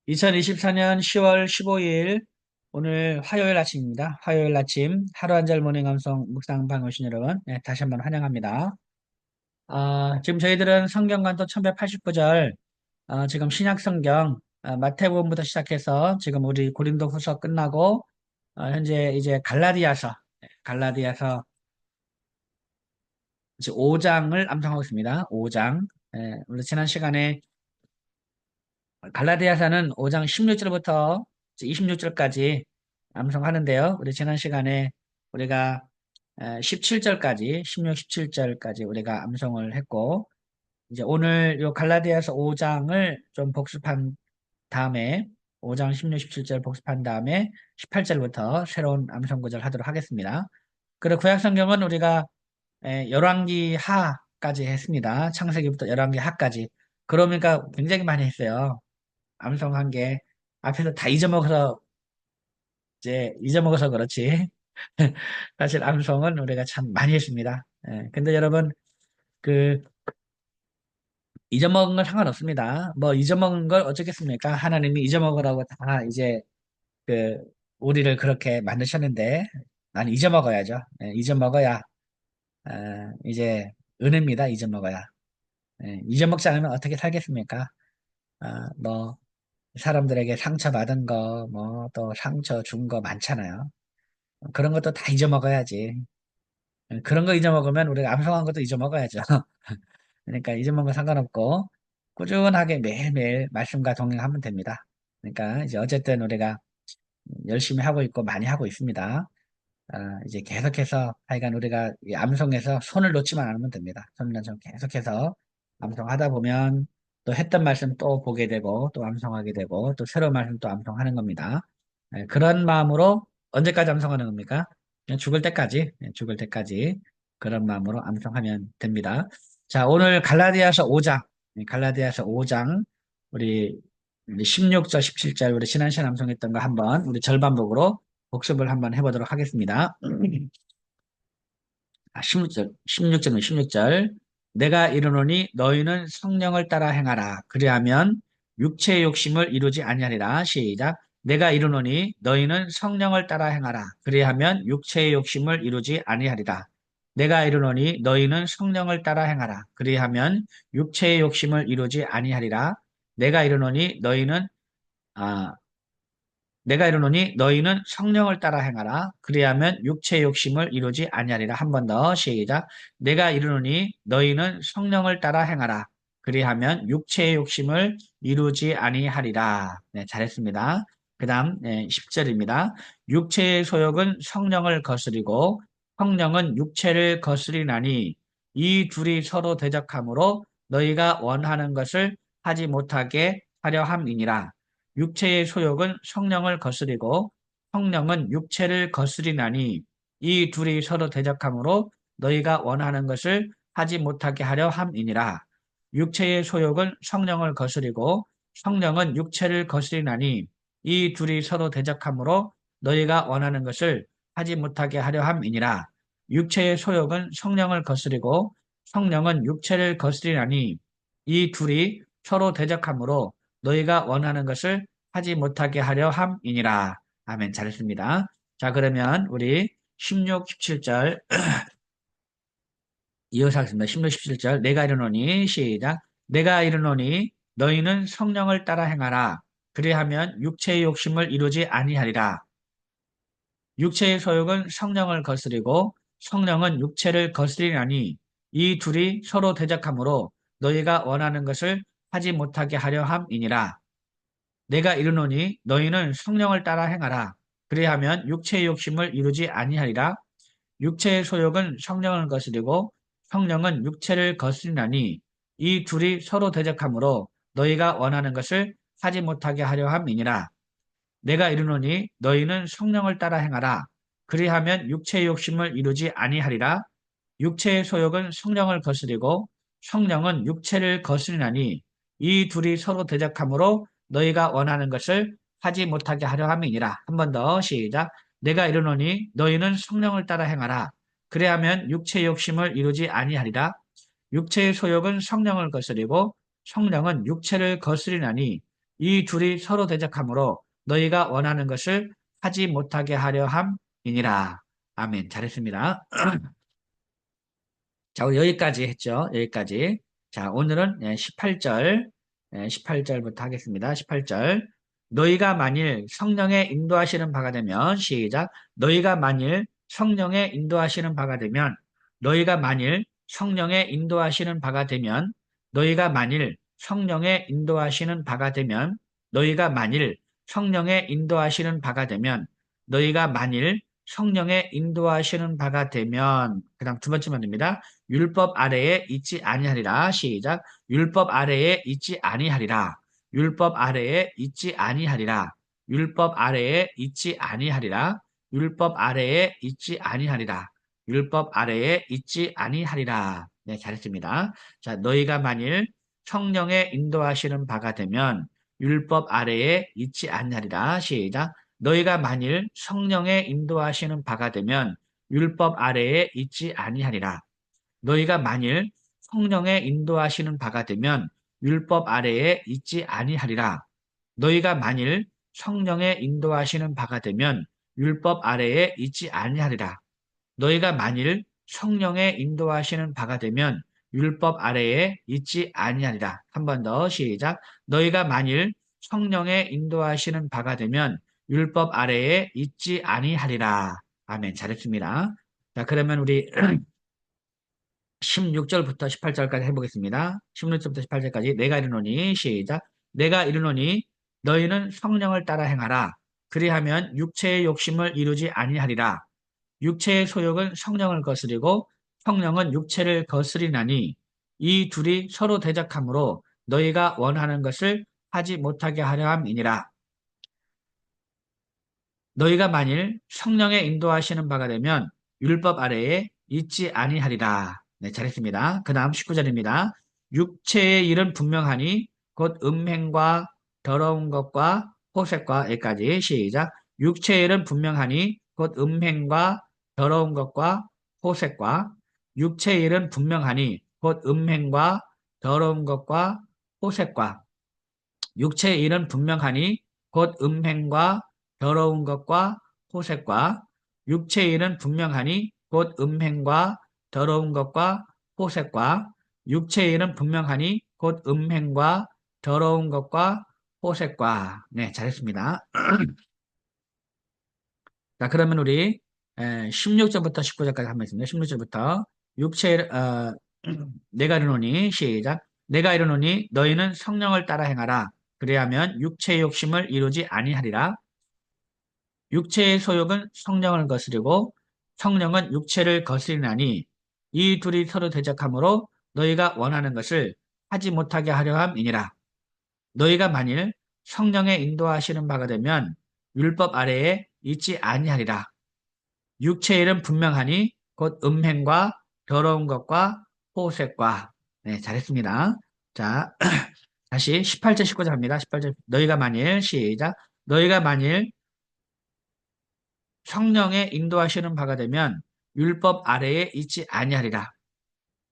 2024년 10월 15일 오늘 화요일 아침입니다. 화요일 아침 하루 한 절 모닝 감성 묵상 방 오신 여러분 다시 한번 환영합니다. 지금 저희들은 성경관도 1189절 지금 신약 성경 마태복음부터 시작해서 지금 우리 고린도후서 끝나고 현재 이제 갈라디아서 이제 5장을 암송하고 있습니다. 5장. 우리 지난 시간에 갈라디아서는 5장 16절부터 26절까지 암송하는데요. 우리 지난 시간에 우리가 17절까지, 16, 17절까지 우리가 암송을 했고, 이제 오늘 요 갈라디아서 5장을 좀 복습한 다음에, 5장 16, 17절 복습한 다음에 18절부터 새로운 암송 구절 하도록 하겠습니다. 그리고 구약 성경은 우리가 열왕기 하까지 했습니다. 창세기부터 열왕기 하까지. 그러니까 굉장히 많이 했어요. 암송한 게 앞에서 다 잊어먹어서 그렇지. 사실 암송은 우리가 참 많이 했습니다. 근데 여러분 그 잊어먹은 건 상관없습니다. 뭐 잊어먹은 걸 어쩌겠습니까? 하나님이 잊어먹으라고 다 이제 그 우리를 그렇게 만드셨는데 난 잊어먹어야죠. 잊어먹어야 이제 은혜입니다. 잊어먹어야. 잊어먹지 않으면 어떻게 살겠습니까? 뭐 사람들에게 상처받은 거, 뭐 또 상처 준 거 많잖아요. 그런 것도 다 잊어먹어야지. 그런 거 잊어먹으면 우리가 암송한 것도 잊어먹어야죠. 그러니까 잊어먹은 거 상관없고 꾸준하게 매일매일 말씀과 동행하면 됩니다. 그러니까 이제 어쨌든 우리가 열심히 하고 있고 많이 하고 있습니다. 이제 계속해서 하여간 우리가 이 암송에서 손을 놓지만 않으면 됩니다. 손을 좀 계속해서 암송하다 보면 또 했던 말씀 또 보게 되고 또 암송하게 되고 또 새로운 말씀 또 암송하는 겁니다. 그런 마음으로 언제까지 암송하는 겁니까? 그냥 죽을 때까지, 죽을 때까지 그런 마음으로 암송하면 됩니다. 자, 오늘 갈라디아서 5장, 갈라디아서 5장 우리 16절, 17절 우리 지난 시간 암송했던 거 한번 우리 절반복으로 복습을 한번 해보도록 하겠습니다. 16절, 16절. 내가 이르노니 너희는 성령을 따라 행하라. 그리하면 육체의 욕심을 이루지 아니하리라. 시작. 내가 이르노니 너희는 성령을 따라 행하라. 그리하면 육체의 욕심을 이루지 아니하리라. 내가 이르노니 너희는 성령을 따라 행하라. 그리하면 육체의 욕심을 이루지 아니하리라. 내가 이르노니 너희는 아, 내가 이르노니 너희는 성령을 따라 행하라. 그리하면 육체의 욕심을 이루지 아니하리라. 한 번 더 시작. 내가 이르노니 너희는 성령을 따라 행하라. 그리하면 육체의 욕심을 이루지 아니하리라. 네, 잘했습니다. 그 다음 10절입니다. 육체의 소욕은 성령을 거스리고 성령은 육체를 거스리나니 이 둘이 서로 대적하므로 너희가 원하는 것을 하지 못하게 하려 함이니라. 육체의 소욕은 성령을 거스리고 성령은 육체를 거스리나니 이 둘이 서로 대적하므로 너희가 원하는 것을 하지 못하게 하려 함이니라. 육체의 소욕은 성령을 거스리고 성령은 육체를 거스리나니 이 둘이 서로 대적하므로 너희가 원하는 것을 하지 못하게 하려 함이니라. 육체의 소욕은 성령을 거스리고 성령은 육체를 거스리나니 이 둘이 서로 대적하므로 너희가 원하는 것을 하지 못하게 하려 함이니라. 아멘. 잘했습니다. 자, 그러면 우리 16, 17절 이어서 하겠습니다. 16, 17절 내가 이르노니 시작. 내가 이르노니 너희는 성령을 따라 행하라. 그리하면 육체의 욕심을 이루지 아니하리라. 육체의 소욕은 성령을 거스리고 성령은 육체를 거스리나니 이 둘이 서로 대적하므로 너희가 원하는 것을 하지 못하게 하려 함이니라. 내가 이르노니 너희는 성령을 따라 행하라. 그리하면 육체의 욕심을 이루지 아니하리라. 육체의 소욕은 성령을 거스리고 성령은 육체를 거스리나니 이 둘이 서로 대적하므로 너희가 원하는 것을 하지 못하게 하려 함이니라. 내가 이르노니 너희는 성령을 따라 행하라. 그리하면 육체의 욕심을 이루지 아니하리라. 육체의 소욕은 성령을 거스리고 성령은 육체를 거스리나니 이 둘이 서로 대적하므로 너희가 원하는 것을 하지 못하게 하려 함이니라. 한 번 더 시작. 내가 이르노니 너희는 성령을 따라 행하라. 그래야면 육체의 욕심을 이루지 아니하리라. 육체의 소욕은 성령을 거스리고 성령은 육체를 거스리나니 이 둘이 서로 대적하므로 너희가 원하는 것을 하지 못하게 하려 함이니라. 아멘. 잘했습니다. 자, 우리 여기까지 했죠. 여기까지. 자, 오늘은 18절, 18절부터 하겠습니다. 18절. 너희가 만일 성령의 인도하시는 바가 되면, 시작. 너희가 만일 성령의 인도하시는 바가 되면, 너희가 만일 성령의 인도하시는 바가 되면, 너희가 만일 성령의 인도하시는 바가 되면, 너희가 만일 성령의 인도하시는 바가 되면, 너희가 만일 성령의 인도하시는 바가 되면, 그 다음 두 번째 말입니다. 율법 아래에 있지 아니하리라. 시작. 율법 아래에 있지 아니하리라. 율법 아래에 있지 아니하리라. 율법 아래에 있지 아니하리라. 율법 아래에 있지 아니하리라. 율법 아래에 있지 아니하리라. 네, 잘했습니다. 자, 너희가 만일 성령의 인도하시는 바가 되면 율법 아래에 있지 아니하리라. 시작. 너희가 만일 성령의 인도하시는 바가 되면 율법 아래에 있지 아니하리라. 너희가 만일 성령의 인도하시는 바가 되면 율법 아래에 있지 아니하리라. 너희가 만일 성령의 인도하시는 바가 되면 율법 아래에 있지 아니하리라. 너희가 만일 성령의 인도하시는 바가 되면 율법 아래에 있지 아니하리라. 한 번 더 시작. 너희가 만일 성령의 인도하시는 바가 되면 율법 아래에 있지 아니하리라. 아멘. 잘했습니다. 자, 그러면 우리 16절부터 18절까지 해보겠습니다. 16절부터 18절까지 내가 이르노니 시작. 내가 이르노니 너희는 성령을 따라 행하라. 그리하면 육체의 욕심을 이루지 아니하리라. 육체의 소욕은 성령을 거스리고 성령은 육체를 거스리나니 이 둘이 서로 대적하므로 너희가 원하는 것을 하지 못하게 하려 함이니라. 너희가 만일 성령의 인도하시는 바가 되면 율법 아래에 있지 아니하리라. 네, 잘했습니다. 그 다음 19절입니다. 육체의 일은 분명하니 곧 음행과 더러운 것과 호색과 여기까지 시작. 육체의 일은 분명하니 곧 음행과 더러운 것과 호색과 육체의 일은 분명하니 곧 음행과 더러운 것과 호색과 육체의 일은 분명하니 곧 음행과 더러운 것과 호색과 육체의 일은 분명하니 곧 음행과 더러운 것과 호색과 육체의 일은 분명하니 곧 음행과 더러운 것과 호색과 네, 잘했습니다. 자, 그러면 우리 16절부터 19절까지 한번 있습니다. 16절부터 육체 내가 이르노니 시작. 내가 이르노니 너희는 성령을 따라 행하라. 그래야면 육체의 욕심을 이루지 아니하리라. 육체의 소욕은 성령을 거스르고 성령은 육체를 거스리나니 이 둘이 서로 대적하므로 너희가 원하는 것을 하지 못하게 하려 함이니라. 너희가 만일 성령의 인도하시는 바가 되면 율법 아래에 있지 아니하리라. 육체의 일은 분명하니 곧 음행과 더러운 것과 호색과 네, 잘했습니다. 자, 다시 18절 19절 합니다. 18절 너희가 만일 시작 너희가 만일 성령의 인도하시는 바가 되면 율법 아래에 있지 아니하리라.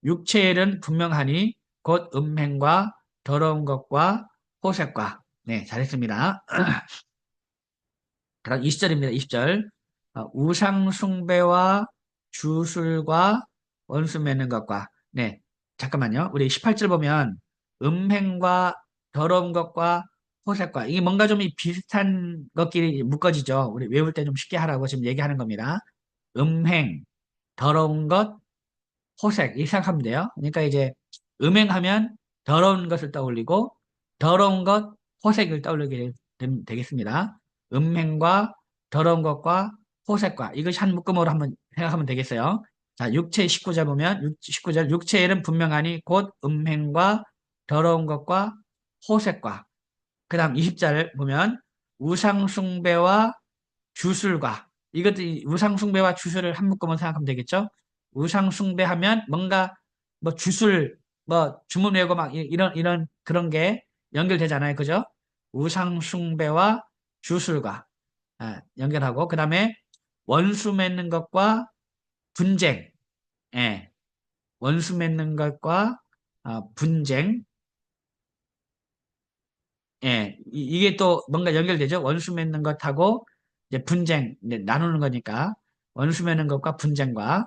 육체의 일은 분명하니 곧 음행과 더러운 것과 호색과 네, 잘했습니다. 그다음 20절입니다. 20절. 우상 숭배와 주술과 원수 맺는 것과 네. 잠깐만요. 우리 18절 보면 음행과 더러운 것과 호색과 이게 뭔가 좀 비슷한 것끼리 묶어지죠. 우리 외울 때 좀 쉽게 하라고 지금 얘기하는 겁니다. 음행, 더러운 것, 호색 이렇게 생각하면 돼요. 그러니까 이제 음행하면 더러운 것을 떠올리고 더러운 것, 호색을 떠올리게 되겠습니다. 음행과 더러운 것과 호색과 이것이 한 묶음으로 한번 생각하면 되겠어요. 자, 육체 19절 보면 19절 육체의 일은 분명하니 곧 음행과 더러운 것과 호색과 그 다음 20절 보면 우상숭배와 주술과 이것도 우상숭배와 주술을 한 묶음으로 생각하면 되겠죠. 우상숭배하면 뭔가 뭐 주술 뭐 주문 외고 막 이런 그런 게 연결되잖아요. 그죠? 우상숭배와 주술과 연결하고 그다음에 원수 맺는 것과 분쟁. 예. 원수 맺는 것과 분쟁. 예, 이게 또 뭔가 연결되죠? 원수 맺는 것하고 이제 분쟁, 이제 나누는 거니까 원수 맺는 것과 분쟁과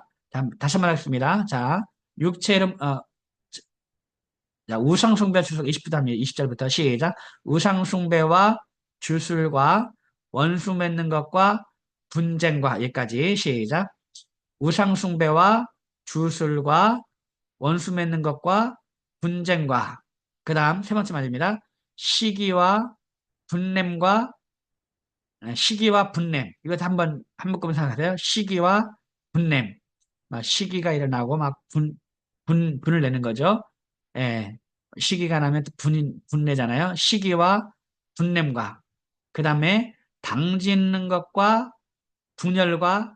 다시 한번 하겠습니다. 자, 육체 이름, 자, 우상숭배 주술 20부터 합니다. 20절부터 시작. 우상숭배와 주술과 원수 맺는 것과 분쟁과 여기까지 시작. 우상숭배와 주술과 원수 맺는 것과 분쟁과 그 다음 세 번째 말입니다. 시기와 분냄과 시기와 분냄 이것도 한 묶음 생각하세요. 시기와 분냄 막 시기가 일어나고 막 분을 내는 거죠. 예, 시기가 나면 또 분내잖아요. 시기와 분냄과 그 다음에 당짓는 것과 분열과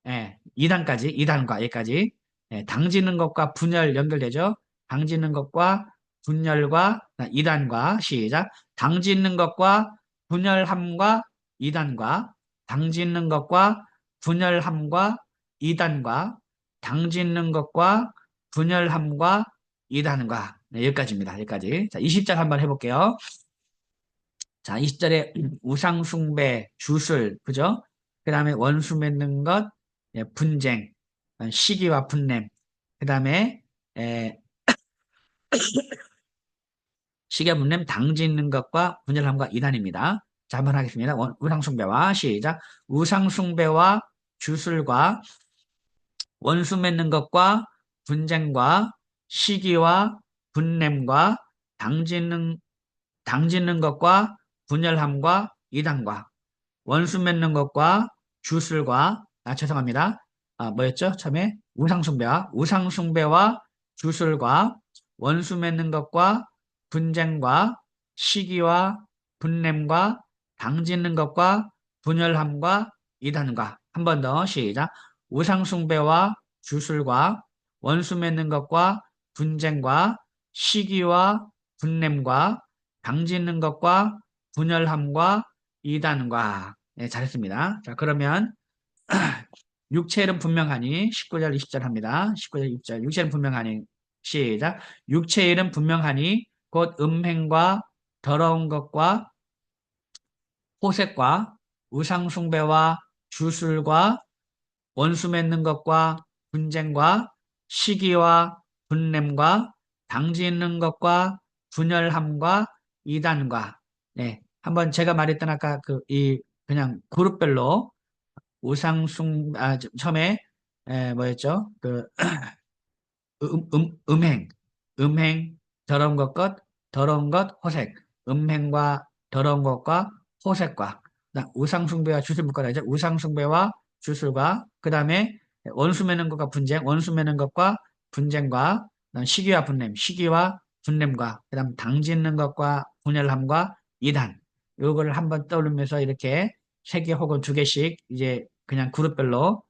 예, 2단까지 2단과 여기까지 예, 당짓는 것과 분열 연결되죠. 당짓는 것과 분열과 2단과 시작. 당짓는 것과 분열함과 2단과 당짓는 것과 분열함과 2단과 당짓는 것과 분열함과 2단과 네, 여기까지입니다. 여기까지. 자, 20절 한번 해볼게요. 자, 20절에 우상숭배, 주술, 그죠? 그 다음에 원수 맺는 것, 예, 분쟁, 시기와 분냄, 그 다음에 시기와 분냄, 당짓는 것과 분열함과 이단입니다. 자, 한번 하겠습니다. 우상숭배와 시작. 우상숭배와 주술과 원수 맺는 것과 분쟁과 시기와 분냄과 당짓는 것과 분열함과 이단과 원수 맺는 것과 주술과 죄송합니다. 뭐였죠? 처음에 우상숭배와 주술과 원수 맺는 것과 분쟁과 시기와 분냄과 당짓는 것과 분열함과 이단과 한 번 더 시작. 우상숭배와 주술과 원수 맺는 것과 분쟁과 시기와 분냄과 당짓는 것과 분열함과 이단과 네, 잘했습니다. 자, 그러면 육체일은 분명하니 19절 20절 합니다. 19절 20절 육체일은 분명하니 시작. 육체일은 분명하니 곧 음행과 더러운 것과 호색과 우상숭배와 주술과 원수 맺는 것과 분쟁과 시기와 분냄과 당지 있는 것과 분열함과 이단과 네, 한번 제가 말했던 아까 그냥 그룹별로 처음에 뭐였죠? 음행, 음행, 더러운 것, 호색, 음행과 더러운 것과 호색과, 그다음 우상숭배와 주술 묶어야죠. 우상숭배와 주술과, 그 다음에 원수 맺는 것과 분쟁, 원수 맺는 것과 분쟁과, 그다음 시기와 분냄, 시기와 분냄과, 그 다음 당짓는 것과 분열함과 이단, 요거를 한번 떠올리면서 이렇게 세 개 혹은 두 개씩 이제 그냥 그룹별로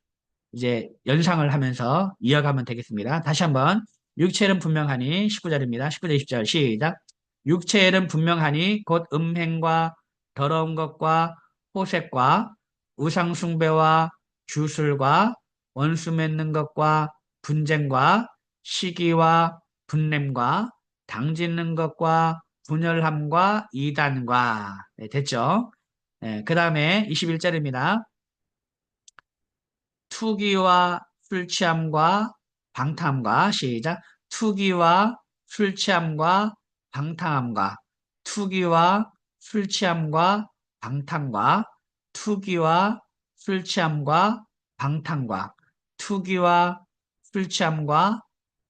이제 연상을 하면서 이어가면 되겠습니다. 다시 한번 육체는 분명하니 19절입니다. 19절 20절 시작. 육체는 분명하니 곧 음행과 더러운 것과 호색과 우상숭배와 주술과 원수 맺는 것과 분쟁과 시기와 분냄과 당짓는 것과 분열함과 이단과 네, 됐죠? 그 다음에 21절입니다. 투기와 술 취함과 방탕함과 시작. 투기와 술 취함과 방탕함과 투기와 술 취함과 방탕과 투기와 술 취함과 방탕과 투기와 술 취함과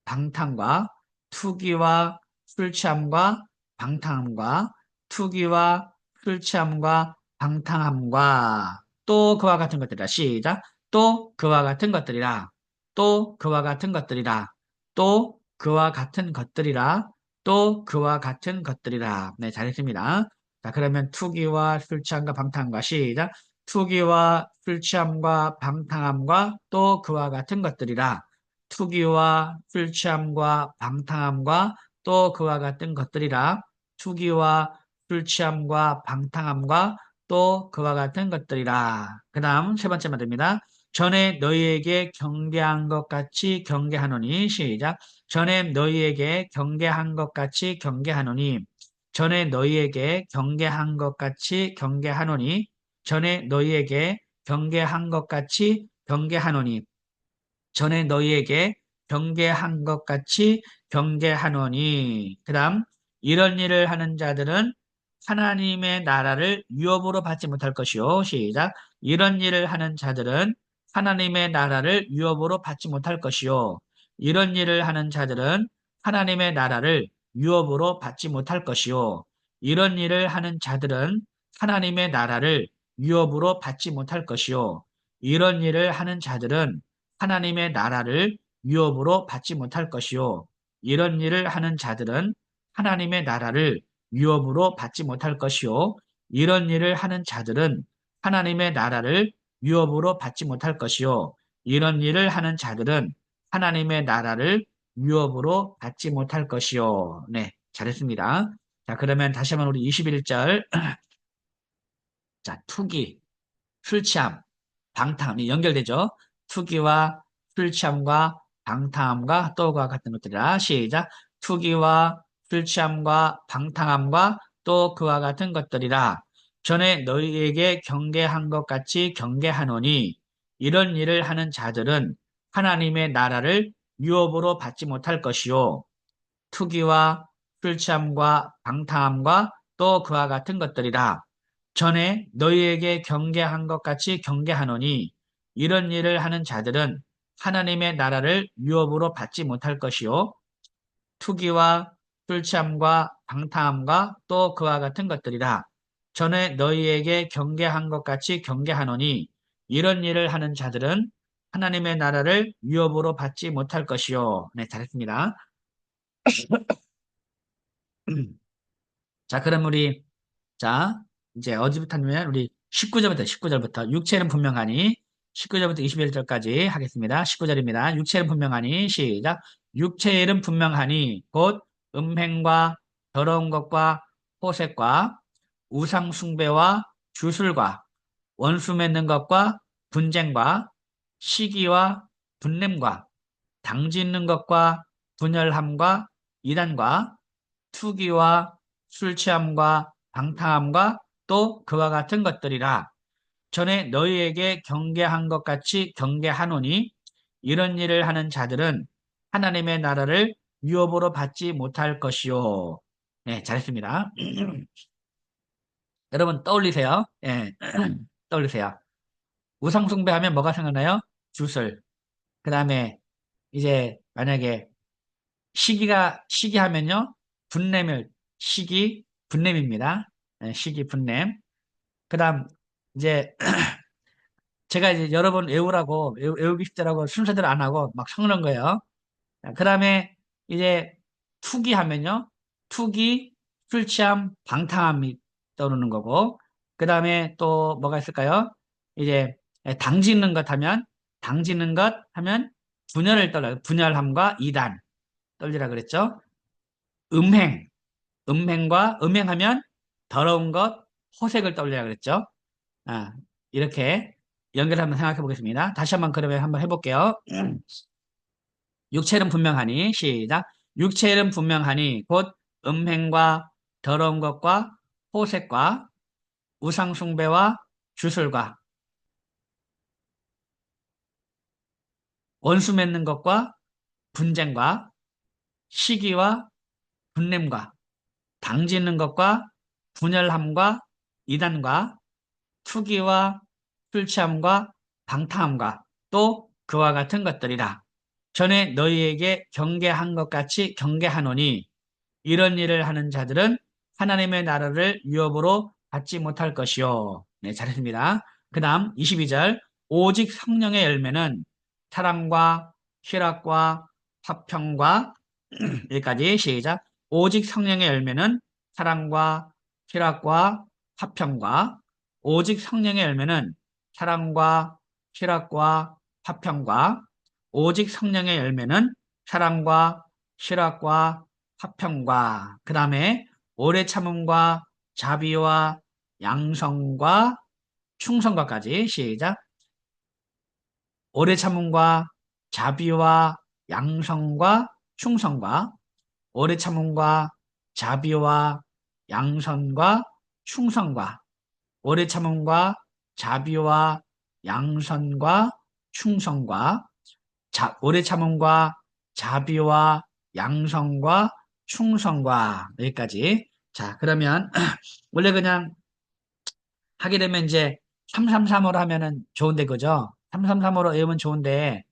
방탕과 투기와 술 취함과 방탕함과 투기와 술 취함과 방탕함과 또 그와 같은 것들이다. 시작. 또 그와 같은 것들이라. 또 그와 같은 것들이라. 또 그와 같은 것들이라. 또 그와 같은 것들이라. 네, 잘했습니다. 자, 그러면 투기와 술 취함과 방탕함과 시작. 투기와 술 취함과 방탕함과 또 그와 같은 것들이라. 투기와 술 취함과 방탕함과 또 그와 같은 것들이라. 투기와 술 취함과 방탕함과 또 그와 같은 것들이라. 그 다음 세 번째 말입니다. 전에 너희에게 경계한 것 같이 경계하노니 시작. 전에 너희에게 경계한 것 같이 경계하노니 전에 너희에게 경계한 것 같이 경계하노니 전에 너희에게 경계한 것 같이 경계하노니 전에 너희에게 경계한 것 같이 경계하노니. 그 다음, 이런 일을 하는 자들은 하나님의 나라를 유업으로 받지 못할 것이요. 시작. 이런 일을 하는 자들은 하나님의 나라를 유업으로 받지 못할 것이요. 이런 일을 하는 자들은 하나님의 나라를 유업으로 받지 못할 것이요. 이런 일을 하는 자들은 하나님의 나라를 유업으로 받지 못할 것이요. 이런 일을 하는 자들은 하나님의 나라를 유업으로 받지 못할 것이요. 이런 일을 하는 자들은 하나님의 나라를 유업으로 받지 못할 것이요. 이런 일을 하는 자들은 하나님의 나라를 유업으로 받지 못할 것이요. 이런 일을 하는 자들은 하나님의 나라를 유업으로 받지 못할 것이요. 네, 잘했습니다. 자, 그러면 다시 한번 우리 21절. 자, 투기, 술 취함, 방탕함이 연결되죠. 투기와 술 취함과 방탕함과 또과 같은 것들이라. 시작. 투기와 술 취함과 방탕함과 또 그와 같은 것들이라. 전에 너희에게 경계한 것 같이 경계하노니 이런 일을 하는 자들은 하나님의 나라를 유업으로 받지 못할 것이요. 투기와 술 취함과 방탕함과 또 그와 같은 것들이라. 전에 너희에게 경계한 것 같이 경계하노니 이런 일을 하는 자들은 하나님의 나라를 유업으로 받지 못할 것이요. 투기와 술 취함과 방탕함과 또 그와 같은 것들이라. 전에 너희에게 경계한 것 같이 경계하노니 이런 일을 하는 자들은 하나님의 나라를 유업으로 받지 못할 것이요. 네, 잘했습니다. 자, 그럼 우리 자, 이제 어디부터 하냐면 우리 19절부터 육체는 분명하니 19절부터 21절까지 하겠습니다. 19절입니다. 육체는 분명하니 시작. 육체의 일은 분명하니 곧 음행과 더러운 것과 호색과 우상 숭배와 주술과 원수 맺는 것과 분쟁과 시기와 분냄과 당짓는 것과 분열함과 이단과 투기와 술 취함과 방탕함과 또 그와 같은 것들이라. 전에 너희에게 경계한 것 같이 경계하노니 이런 일을 하는 자들은 하나님의 나라를 유업으로 받지 못할 것이요. 네, 잘했습니다. 여러분 떠올리세요. 예, 떠올리세요. 우상 숭배하면 뭐가 생각나요? 주술. 그 다음에 이제 만약에 시기하면요. 분냄을, 분냄입니다. 예, 분냄. 그 다음, 이제, 제가 이제 여러 번 외우기 쉽더라고 순서대로 안 하고 막 섞는 거예요. 그 다음에 이제 투기하면요. 투기, 술 취함, 방탕함이 떠오르는 거고. 그 다음에 또 뭐가 있을까요? 이제 당짓는 것 하면 분열을 떠올려요. 분열함과 이단 떨리라 그랬죠. 음행, 음행하면 더러운 것, 호색을 떠올리라 그랬죠. 아, 이렇게 연결 한번 생각해 보겠습니다. 다시 한번 그러면 한번 해볼게요. 육체는 분명하니, 시작. 육체는 분명하니, 곧 음행과 더러운 것과 호색과 우상숭배와 주술과 원수 맺는 것과 분쟁과 시기와 분냄과 당짓는 것과 분열함과 이단과 투기와 술 취함과 방탕함과 또 그와 같은 것들이라. 전에 너희에게 경계한 것 같이 경계하노니 이런 일을 하는 자들은 하나님의 나라를 유업으로 받지 못할 것이요. 네, 잘했습니다. 그 다음 22절. 오직 성령의 열매는 사랑과 희락과 화평과 여기까지 시작. 오직 성령의 열매는 사랑과 희락과 화평과 오직 성령의 열매는 사랑과 희락과 화평과 오직 성령의 열매는 사랑과 희락과 화평과 그 다음에 오래 참음과 자비와 양성과 충성과까지 시작. 오래 참음과 자비와 양성과 충성과 오래 참음과 자비와 양선과 충성과 오래 참음과 자비와 양선과 충성과 오래 참음과 자비와 양성과 충성과 여기까지. 자, 그러면 원래 그냥 하게 되면 이제 333으로 하면은 좋은데 그죠? 333으로 외우면 좋은데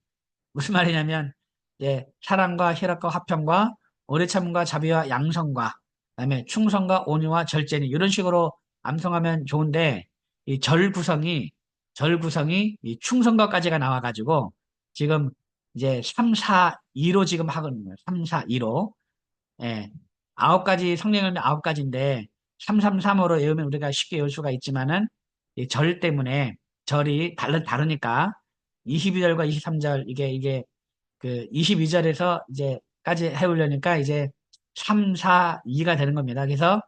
무슨 말이냐면 이제 사랑과 희락과 화평과 오래 참음과 자비와 양성과 그다음에 충성과 온유와 절제니 이런 식으로 암송하면 좋은데 이 절 구성이 이 충성과까지가 나와가지고 지금 이제 3, 4, 2로 지금 하거든요. 3, 4, 2로. 예. 9가지 성령을 9가지인데 333으로 외우면 우리가 쉽게 외울 수가 있지만은 이 절 때문에 절이 다르니까 22절과 23절 이게 그 22절에서 이제까지 해오려니까 이제 3, 4, 2가 되는 겁니다. 그래서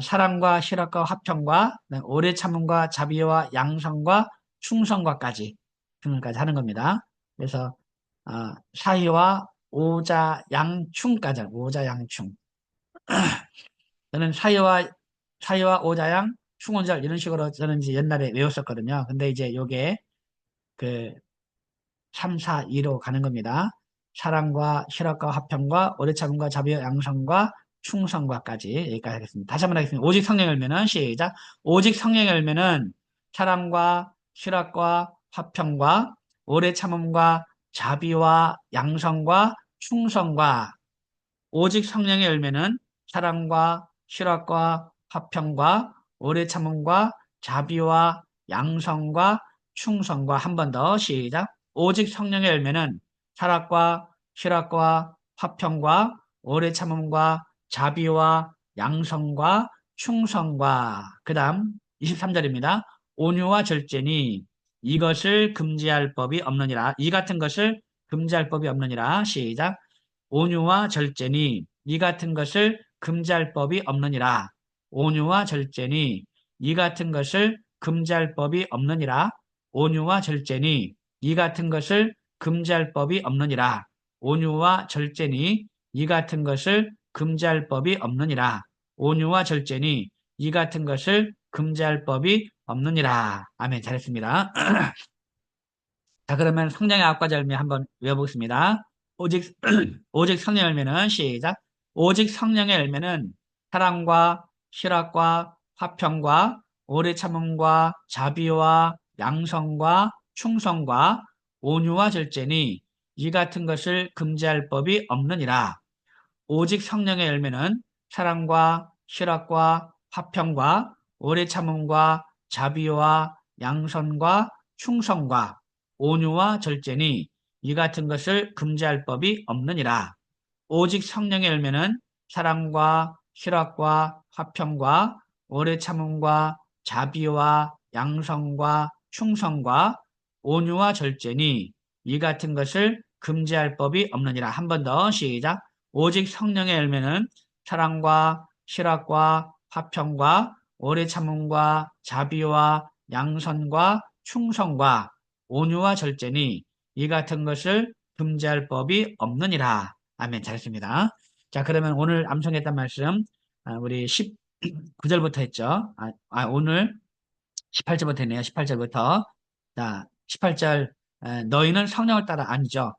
사랑과 실학과 화평과 오래 참음과 자비와 양성과 충성과까지 등을까지 하는 겁니다. 그래서 사이와 오자 양충까지 오자 양충 저는 사이와 오자양 충원절 이런 식으로 저는 이제 옛날에 외웠었거든요. 근데 이제 요게 그 3, 4, 2로 가는 겁니다. 사랑과 실학과 화평과 오래 참음과 자비와 양성과 충성과까지 여기까지 하겠습니다. 다시 한번 하겠습니다. 오직 성령의 열매는 시작. 오직 성령의 열매는 사랑과 실학과 화평과 오래 참음과 자비와 양성과 충성과 오직 성령의 열매는 사랑과 실학과 화평과 오래 참음과 자비와 양성과 충성과 한 번 더 시작. 오직 성령의 열매는 사랑과 실학과 화평과 오래 참음과 자비와 양성과 충성과 그 다음 23절입니다. 온유와 절제니 이것을 금지할 법이 없느니라. 이 같은 것을 금지할 법이 없느니라. 시작. 온유와 절제니 이 같은 것을 금지할 법이 없느니라. 온유와 절제니 이 같은 것을 금지할 법이 없느니라. 온유와 절제니 이 같은 것을 금지할 법이 없느니라. 온유와 절제니 이 같은 것을 금지할 법이 없느니라. 온유와 절제니 이 같은 것을 금지할 법이 없느니라. 아멘. 잘했습니다. 자, 그러면 성령의 아홉 가지 열매 한번 외워보겠습니다. 오직, 오직 성령의 열매는 시작. 오직 성령의 열매는 사랑과 실학과 화평과 오래 참음과 자비와 양성과 충성과 온유와 절제니 이 같은 것을 금지할 법이 없느니라. 오직 성령의 열매는 사랑과 실학과 화평과 오래 참음과 자비와 양선과 충성과 온유와 절제니 이 같은 것을 금지할 법이 없느니라. 오직 성령의 열매는 사랑과 실학과 화평과 오래 참음과 자비와 양성과 충성과 온유와 절제니 이 같은 것을 금지할 법이 없느니라. 한 번 더 시작. 오직 성령의 열매는 사랑과 실학과 화평과 오래 참음과 자비와 양선과 충성과 온유와 절제니 이 같은 것을 금지할 법이 없느니라. 아멘. 잘했습니다. 자, 그러면 오늘 암송했던 말씀 우리 19절부터 했죠. 오늘 18절부터 했네요. 18절부터. 자, 18절 너희는 성령을 따라 아니죠.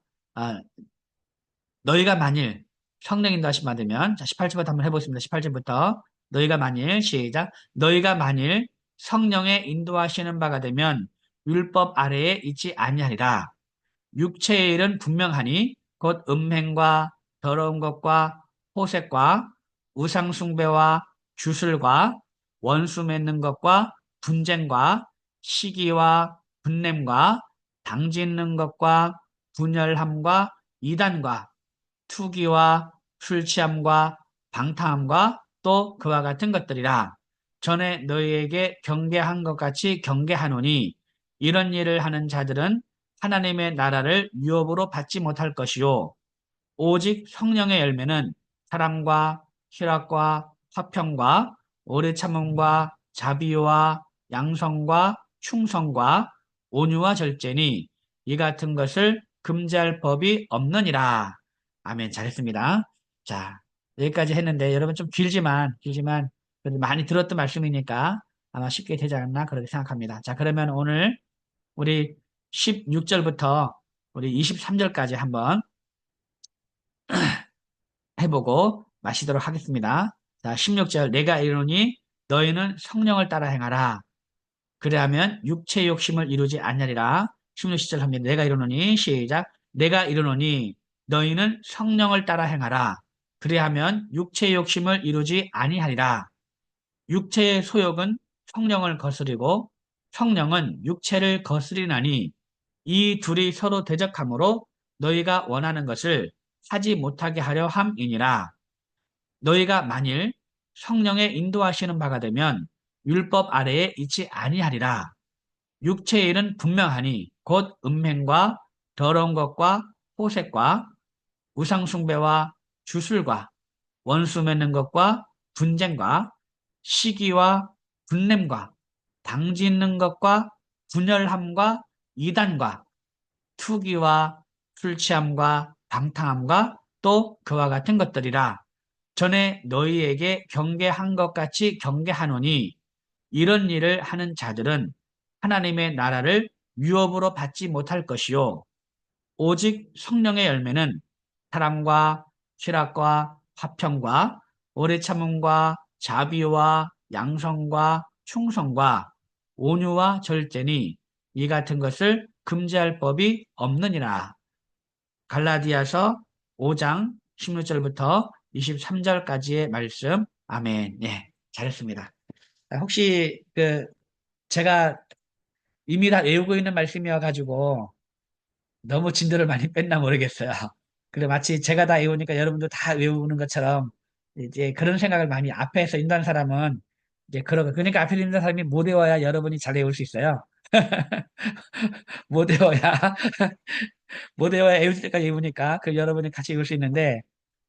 너희가 만일 성령 인도하심 받으면 자 18절부터 한번 해보겠습니다. 18절부터 너희가 만일 시작 너희가 만일 성령의 인도하시는 바가 되면 율법 아래에 있지 아니하리라. 육체의 일은 분명하니 곧 음행과 더러운 것과 호색과 우상숭배와 주술과 원수 맺는 것과 분쟁과 시기와 분냄과 당짓는 것과 분열함과 이단과 투기와 술 취함과 방탕함과 또 그와 같은 것들이라. 전에 너희에게 경계한 것 같이 경계하노니 이런 일을 하는 자들은 하나님의 나라를 유업으로 받지 못할 것이요. 오직 성령의 열매는 사랑과 희락과 화평과 오래 참음과 자비와 양성과 충성과 온유와 절제니 이 같은 것을 금지할 법이 없느니라. 아멘. 잘했습니다. 자, 여기까지 했는데 여러분 좀 길지만 그래도 많이 들었던 말씀이니까 아마 쉽게 되지 않나 그렇게 생각합니다. 자, 그러면 오늘 우리 16절부터 우리 23절까지 한번 해보고 마치도록 하겠습니다. 자, 16절 내가 이르노니 너희는 성령을 따라 행하라. 그래야면 육체의 욕심을 이루지 않으리라. 16절 합니다. 내가 이르노니 시작. 내가 이르노니 너희는 성령을 따라 행하라. 그래야면 육체의 욕심을 이루지 아니하리라. 육체의 소욕은 성령을 거스리고 성령은 육체를 거스리나니 이 둘이 서로 대적하므로 너희가 원하는 것을 하지 못하게 하려 함이니라. 너희가 만일 성령의 인도하시는 바가 되면 율법 아래에 있지 아니하리라. 육체의 일은 분명하니 곧 음행과 더러운 것과 호색과 우상숭배와 주술과 원수 맺는 것과 분쟁과 시기와 분냄과 당지 있는 것과 분열함과 이단과 투기와 술취함과 방탕함과 또 그와 같은 것들이라. 전에 너희에게 경계한 것 같이 경계하노니 이런 일을 하는 자들은 하나님의 나라를 유업으로 받지 못할 것이요. 오직 성령의 열매는 사랑과 실학과 화평과 오래 참음과 자비와 양성과 충성과 온유와 절제니 이 같은 것을 금지할 법이 없느니라. 갈라디아서 5장 16절부터 23절까지의 말씀. 아멘. 예, 잘했습니다. 혹시 제가 이미 다 외우고 있는 말씀이어 가지고 너무 진도를 많이 뺐나 모르겠어요. 그래 마치 제가 다 외우니까 여러분도 다 외우는 것처럼 이제 그런 생각을 많이 앞에서 인도한 사람은 이제 그러니까 앞에서 인도한 사람이 못 외워야 여러분이 잘 외울 수 있어요. 못 외워야 못 외워야 외울 때까지 외우니까 그 여러분이 같이 외울 수 있는데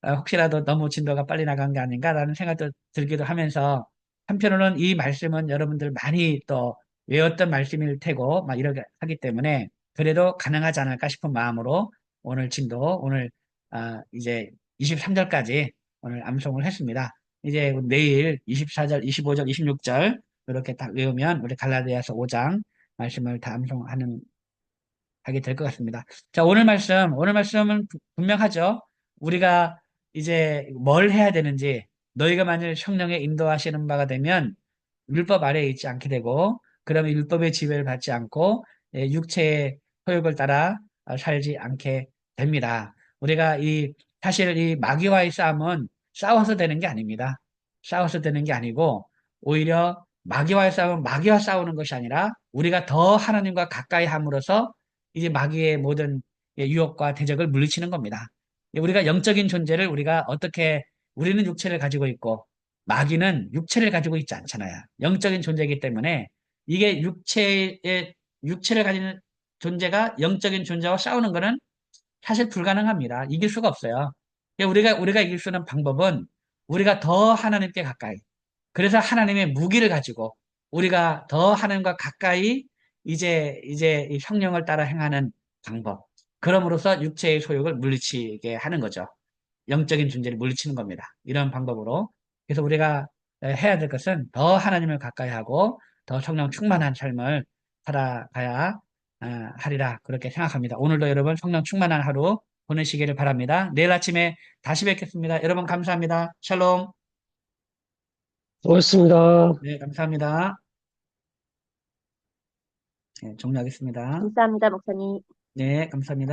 혹시라도 너무 진도가 빨리 나간 게 아닌가라는 생각도 들기도 하면서 한편으로는 이 말씀은 여러분들 많이 또 외웠던 말씀일 테고 막 이렇게 하기 때문에 그래도 가능하지 않을까 싶은 마음으로 오늘 진도 오늘 이제 23절까지 오늘 암송을 했습니다. 이제 내일 24절, 25절, 26절 이렇게 딱 외우면 우리 갈라디아서 5장 말씀을 다 암송하는 하게 될 것 같습니다. 자, 오늘 말씀은 분명하죠. 우리가 이제 뭘 해야 되는지, 너희가 만일 성령의 인도하시는 바가 되면 율법 아래에 있지 않게 되고, 그러면 율법의 지배를 받지 않고, 육체의 소욕을 따라 살지 않게 됩니다. 우리가 사실 이 마귀와의 싸움은 싸워서 되는 게 아닙니다. 싸워서 되는 게 아니고, 오히려 마귀와의 싸움은 마귀와 싸우는 것이 아니라, 우리가 더 하나님과 가까이 함으로써 이제 마귀의 모든 유혹과 대적을 물리치는 겁니다. 우리가 영적인 존재를 우리가 어떻게 우리는 육체를 가지고 있고 마귀는 육체를 가지고 있지 않잖아요. 영적인 존재이기 때문에 이게 육체를 가지는 존재가 영적인 존재와 싸우는 것은 사실 불가능합니다. 이길 수가 없어요. 우리가 이길 수 있는 방법은 우리가 더 하나님께 가까이 그래서 하나님의 무기를 가지고 우리가 더 하나님과 가까이 이제 이 성령을 따라 행하는 방법. 그럼으로써 육체의 소욕을 물리치게 하는 거죠. 영적인 존재를 물리치는 겁니다. 이런 방법으로. 그래서 우리가 해야 될 것은 더 하나님을 가까이 하고 더 성령 충만한 삶을 살아가야 하리라 그렇게 생각합니다. 오늘도 여러분 성령 충만한 하루 보내시기를 바랍니다. 내일 아침에 다시 뵙겠습니다. 여러분 감사합니다. 샬롬. 고맙습니다. 네, 감사합니다. 네, 종료하겠습니다. 감사합니다, 목사님. 네, 감사합니다.